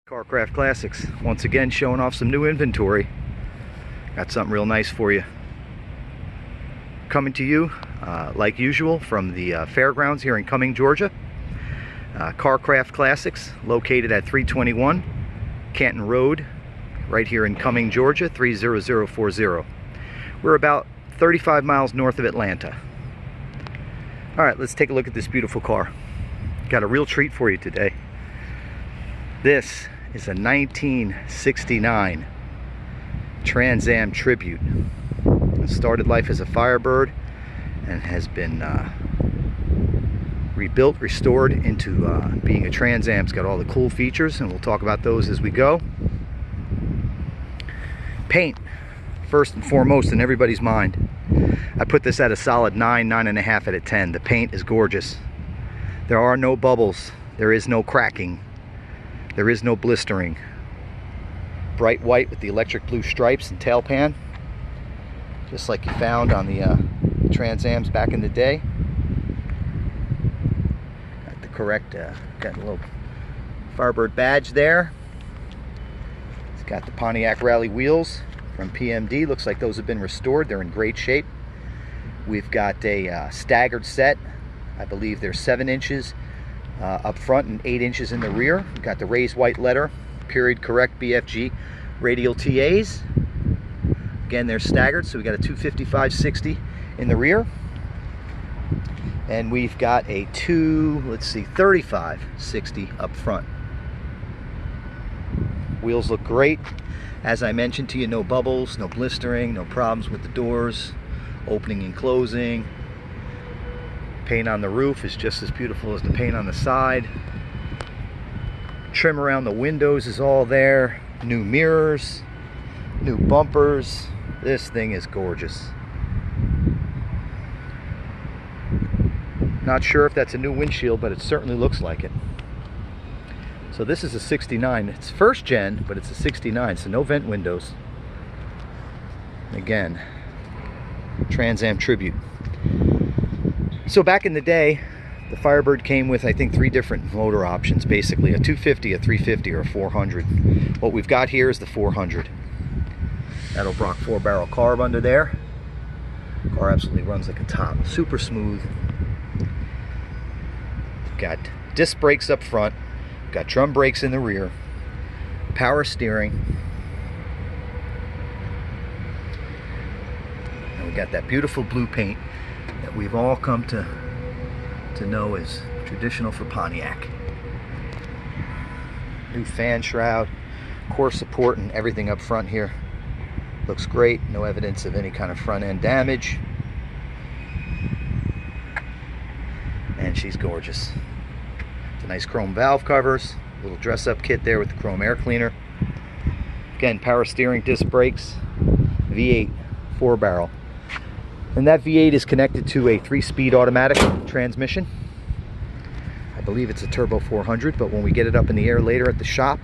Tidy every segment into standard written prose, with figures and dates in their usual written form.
Carcraft Classics, once again showing off some new inventory. Got something real nice for you. Coming to you, like usual, from the fairgrounds here in Cumming, Georgia. Carcraft Classics, located at 321 Canton Road, right here in Cumming, Georgia, 30040. We're about 35 miles north of Atlanta. Alright, let's take a look at this beautiful car. Got a real treat for you today. This is a 1969 Trans Am Tribute. It started life as a Firebird and has been rebuilt, restored into being a Trans Am. It's got all the cool features, and we'll talk about those as we go. Paint, first and foremost in everybody's mind. I put this at a solid 9, 9.5 out of 10. The paint is gorgeous. There are no bubbles. There is no cracking. There is no blistering. Bright white with the electric blue stripes and tail pan, just like you found on the Trans Ams back in the day. Got the correct, got a little Firebird badge there. It's got the Pontiac Rally wheels from PMD. Looks like those have been restored. They're in great shape. We've got a staggered set. I believe they're 7 inches up front and 8 inches in the rear. We've got the raised white letter, period correct BFG radial TAs. Again, they're staggered, so we got a 255/60 in the rear. And we've got a 35/60 up front. Wheels look great. As I mentioned to you, no bubbles, no blistering, no problems with the doors, opening and closing. Paint on the roof is just as beautiful as the paint on the side. Trim around the windows is all there. New mirrors, new bumpers. This thing is gorgeous. Not sure if that's a new windshield, but it certainly looks like it. So this is a 69. It's first gen, but it's a 69, so no vent windows. Again, Trans Am Tribute. So back in the day, the Firebird came with, I think, 3 different motor options, basically a 250, a 350, or a 400. What we've got here is the 400. That'll rock 4-barrel carb under there. Car absolutely runs like a top. Super smooth. Got disc brakes up front. Got drum brakes in the rear. Power steering. And we got that beautiful blue paint that we've all come to know is traditional for Pontiac. New fan shroud, core support, and everything up front here. Looks great. No evidence of any kind of front end damage. And she's gorgeous. It's a nice chrome valve covers, little dress up kit there with the chrome air cleaner. Again, power steering, disc brakes, V8 4-barrel. And that V8 is connected to a 3-speed automatic transmission. I believe it's a turbo 400, but when we get it up in the air later at the shop,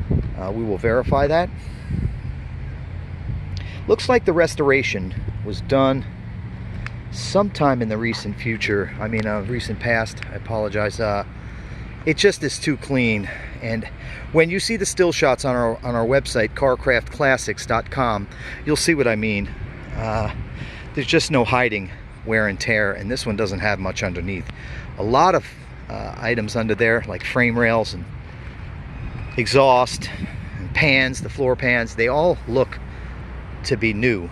we will verify that. Looks like the restoration was done sometime in the recent future. I mean, recent past. I apologize. It just is too clean. And when you see the still shots on our website, carcraftclassics.com, you'll see what I mean. There's just no hiding wear and tear, and this one doesn't have much underneath. A lot of items under there, like frame rails and exhaust and pans, the floor pans, they all look to be new,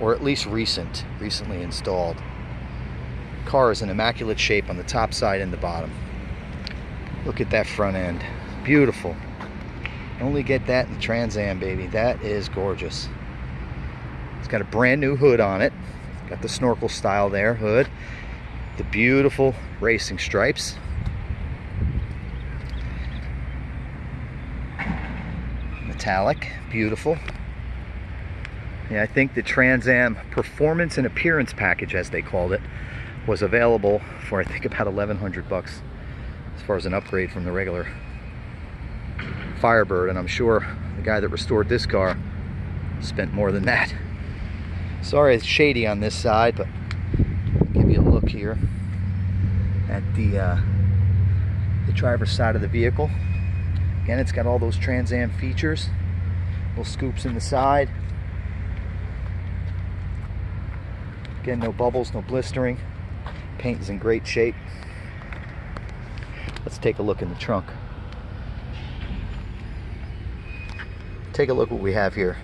or at least recently installed. Car is in immaculate shape on the top side and the bottom. Look at that front end. Beautiful. Only get that in the Trans Am, baby. That is gorgeous. It's got a brand new hood on it. Got the snorkel style there, hood. The beautiful racing stripes. Metallic, beautiful. Yeah, I think the Trans Am Performance and Appearance Package, as they called it, was available for, I think, about $1,100 as far as an upgrade from the regular Firebird, and I'm sure the guy that restored this car spent more than that. Sorry it's shady on this side, but I'll give you a look here at the driver's side of the vehicle. Again, it's got all those Trans Am features. Little scoops in the side. Again, no bubbles, no blistering. Paint is in great shape. Let's take a look in the trunk. Take a look what we have here.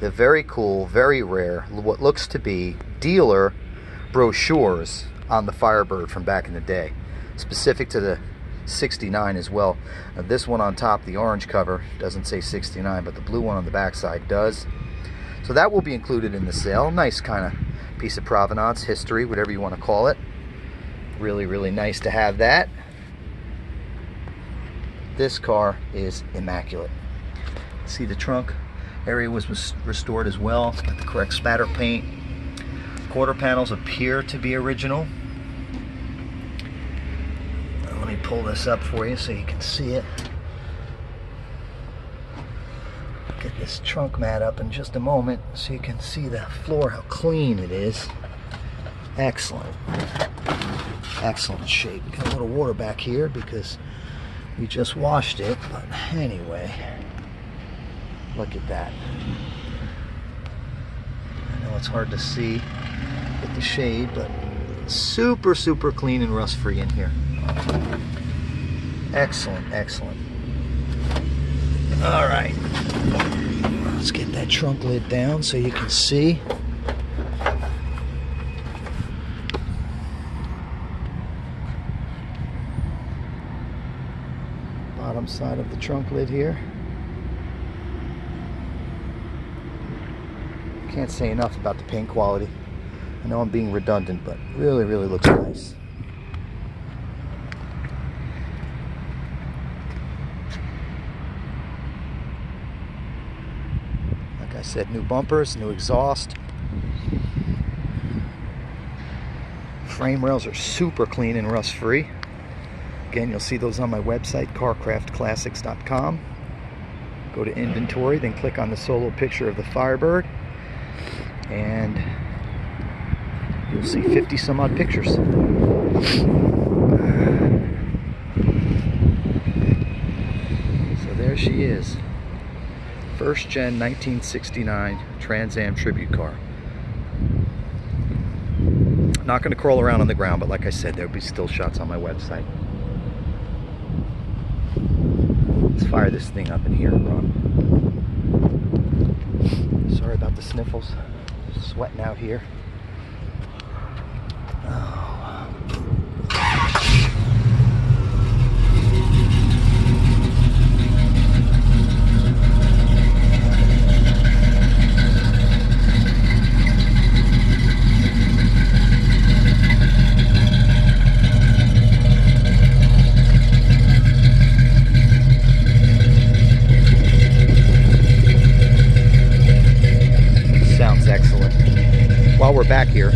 The very cool, very rare, what looks to be dealer brochures on the Firebird from back in the day, specific to the 69 as well. Now, this one on top, the orange cover, doesn't say 69, but the blue one on the back side does. So that will be included in the sale. Nice kind of piece of provenance, history, whatever you want to call it. Really, really nice to have that. This car is immaculate. See, the trunk area was restored as well. Got the correct spatter paint. Quarter panels appear to be original. Let me pull this up for you so you can see it. Get this trunk mat up in just a moment so you can see the floor, how clean it is. Excellent. Excellent shape. Got a little water back here because we just washed it, but anyway, look at that. I know it's hard to see with the shade, but super, super clean and rust free in here. Excellent, excellent. All right, let's get that trunk lid down so you can see. Bottom side of the trunk lid here. Can't say enough about the paint quality. I know I'm being redundant, but really, really looks nice. Like I said, new bumpers, new exhaust. Frame rails are super clean and rust free. Again, you'll see those on my website, carcraftclassics.com. Go to inventory, then click on the solo picture of the Firebird, and you'll see 50 some odd pictures. So there she is. First gen 1969 Trans Am tribute car. Not going to crawl around on the ground, but like I said, there'll be still shots on my website. Let's fire this thing up in here and run. Sorry about the sniffles. Sweating out here. Oh. Sounds excellent. While we're back here,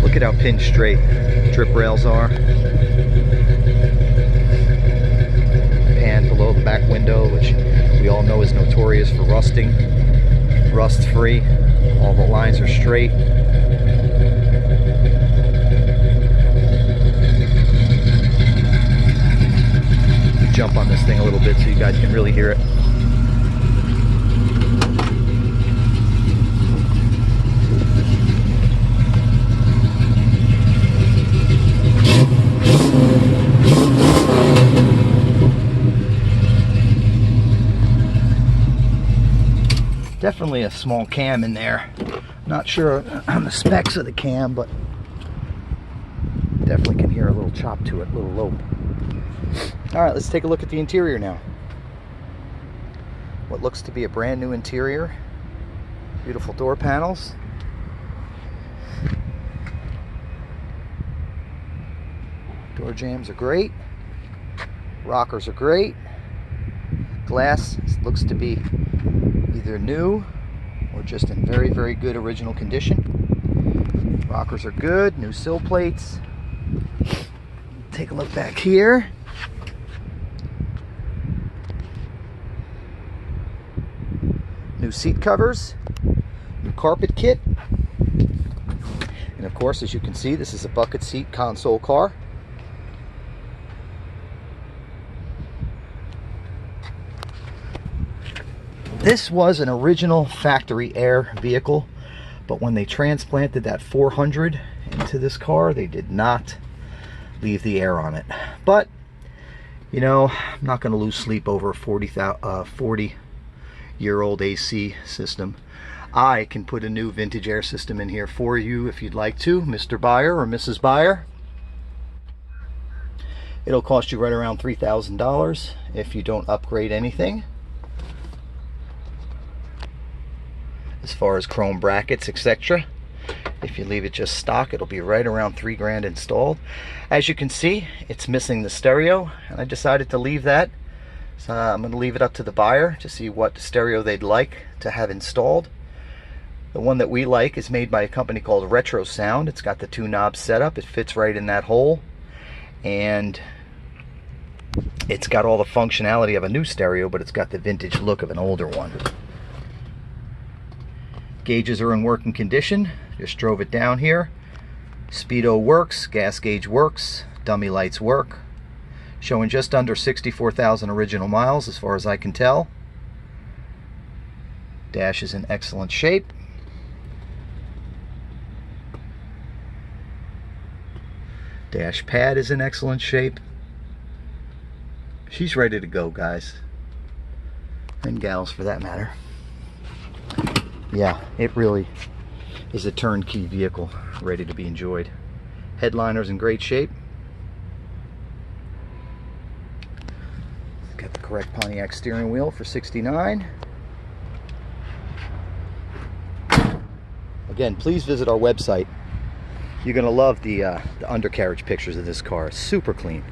look at how pin straight drip rails are. Pan below the back window, which we all know is notorious for rusting. Rust free. All the lines are straight. Jump on this thing a little bit so you guys can really hear it. Definitely a small cam in there. Not sure on the specs of the cam, but definitely can hear a little chop to it, a little low. All right, let's take a look at the interior now. What looks to be a brand new interior. Beautiful door panels. Door jambs are great. Rockers are great. Glass looks to be either new or just in very, very good original condition. Rockers are good. New sill plates. Take a look back here. New seat covers. New carpet kit. And of course, as you can see, this is a bucket seat console car. This was an original factory air vehicle, but when they transplanted that 400 into this car, they did not leave the air on it. But, you know, I'm not going to lose sleep over a 40-year-old AC system. I can put a new vintage air system in here for you if you'd like to, Mr. Buyer or Mrs. Buyer. It'll cost you right around $3,000 if you don't upgrade anything. As far as chrome brackets, etc. If you leave it just stock, it'll be right around $3,000 installed. As you can see, it's missing the stereo, and I decided to leave that. So I'm going to leave it up to the buyer to see what stereo they'd like to have installed. The one that we like is made by a company called Retro Sound. It's got the 2 knobs set up. It fits right in that hole, and it's got all the functionality of a new stereo, but it's got the vintage look of an older one. Gauges are in working condition. Just drove it down here. Speedo works, gas gauge works, dummy lights work. Showing just under 64,000 original miles as far as I can tell. Dash is in excellent shape. Dash pad is in excellent shape. She's ready to go, guys. And gals for that matter. Yeah, it really is a turnkey vehicle ready to be enjoyed. Headliner's in great shape. Got the correct Pontiac steering wheel for $69. Again, please visit our website. You're going to love the undercarriage pictures of this car. It's super clean.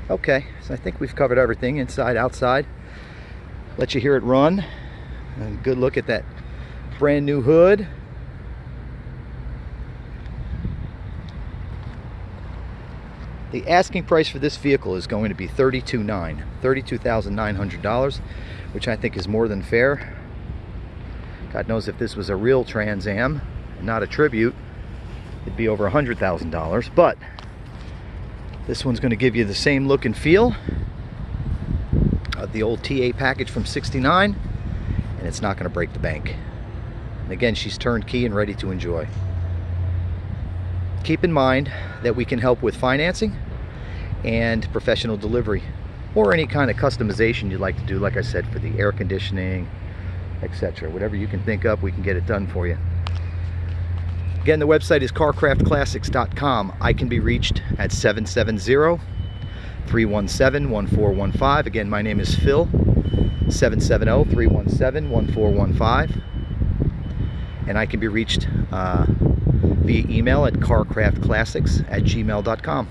Okay, so I think we've covered everything inside, outside. Let you hear it run. And good look at that brand new hood. The asking price for this vehicle is going to be $32,900, which I think is more than fair. God knows if this was a real Trans Am and not a Tribute, it'd be over $100,000. But this one's going to give you the same look and feel of the old TA package from '69, and it's not going to break the bank. And again, she's turnkey and ready to enjoy. Keep in mind that we can help with financing and professional delivery, or any kind of customization you'd like to do, like I said, for the air conditioning, etc. Whatever you can think of, we can get it done for you. Again, the website is carcraftclassics.com. I can be reached at 770-317-1415. Again, my name is Phil. 770-317-1415. And I can be reached via email at carcraftclassics@gmail.com.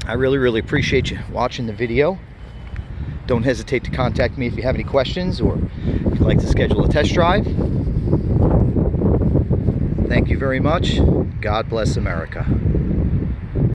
I really appreciate you watching the video. Don't hesitate to contact me if you have any questions or if you'd like to schedule a test drive. Thank you very much. God bless America.